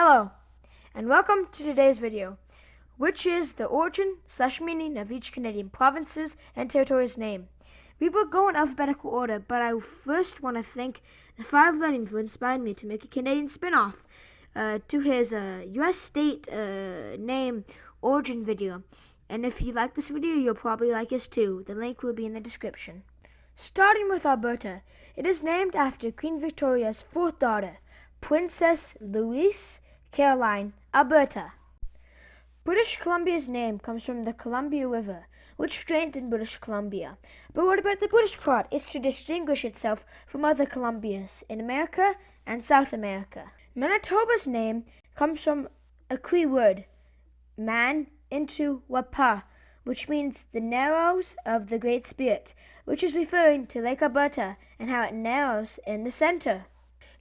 Hello, and welcome to today's video, which is the origin/meaning of each Canadian province's and territory's name. We will go in alphabetical order, but I first want to thank the 5 Learning who inspired me to make a Canadian spin-off to his U.S. state name origin video. And if you like this video, you'll probably like his too. The link will be in the description. Starting with Alberta, it is named after Queen Victoria's 4th daughter, Princess Louise Caroline, Alberta. British Columbia's name comes from the Columbia River, which drains in British Columbia. But what about the British part? It's to distinguish itself from other Columbias in America and South America. Manitoba's name comes from a Cree word, man into wapa, which means the narrows of the Great Spirit, which is referring to Lake Alberta and how it narrows in the center.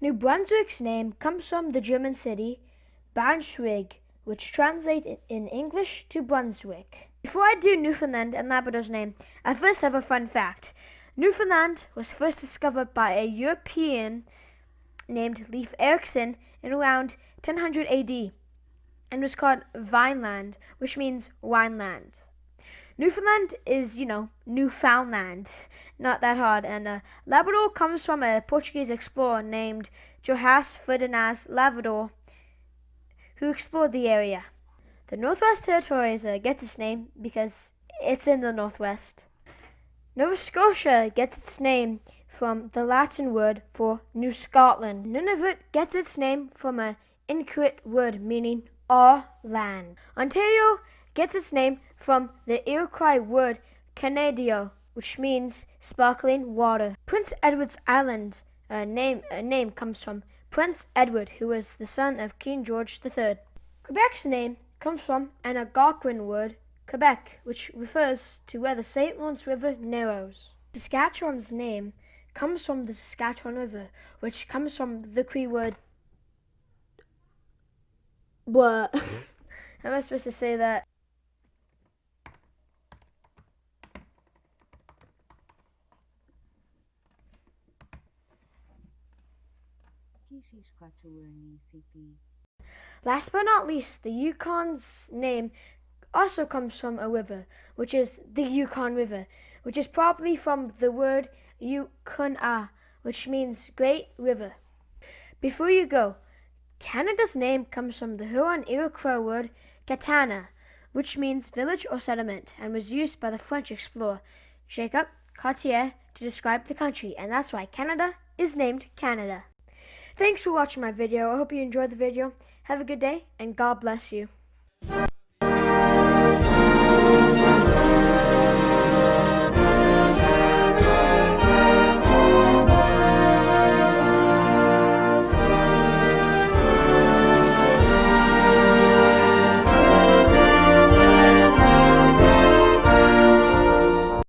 New Brunswick's name comes from the German city Brunswick, which translates in English to Brunswick. Before I do Newfoundland and Labrador's name, I first have a fun fact. Newfoundland was first discovered by a European named Leif Erikson in around 1000 AD and was called Vineland, which means wineland. Newfoundland is, Newfoundland. Not that hard. And Labrador comes from a Portuguese explorer named Joás Ferdinand Lavrador, who explored the area. The Northwest Territories gets its name because it's in the Northwest. Nova Scotia gets its name from the Latin word for New Scotland. Nunavut gets its name from an Inuit word meaning all land. Ontario gets its name from the Iroquois word Canadio, which means sparkling water. Prince Edward's Island name comes from Prince Edward, who was the son of King George III. Quebec's name comes from an Algonquin word, Quebec, which refers to where the St. Lawrence River narrows. Saskatchewan's name comes from the Saskatchewan River, which comes from the Cree word what? How am I supposed to say that? Last but not least, the Yukon's name also comes from a river, which is the Yukon River, which is probably from the word Yukon, which means great river. Before you go, Canada's name comes from the Huron-Iroquois word Katana, which means village or settlement, and was used by the French explorer Jacques Cartier to describe the country, and that's why Canada is named Canada. Thanks for watching my video. I hope you enjoyed the video. Have a good day, and God bless you.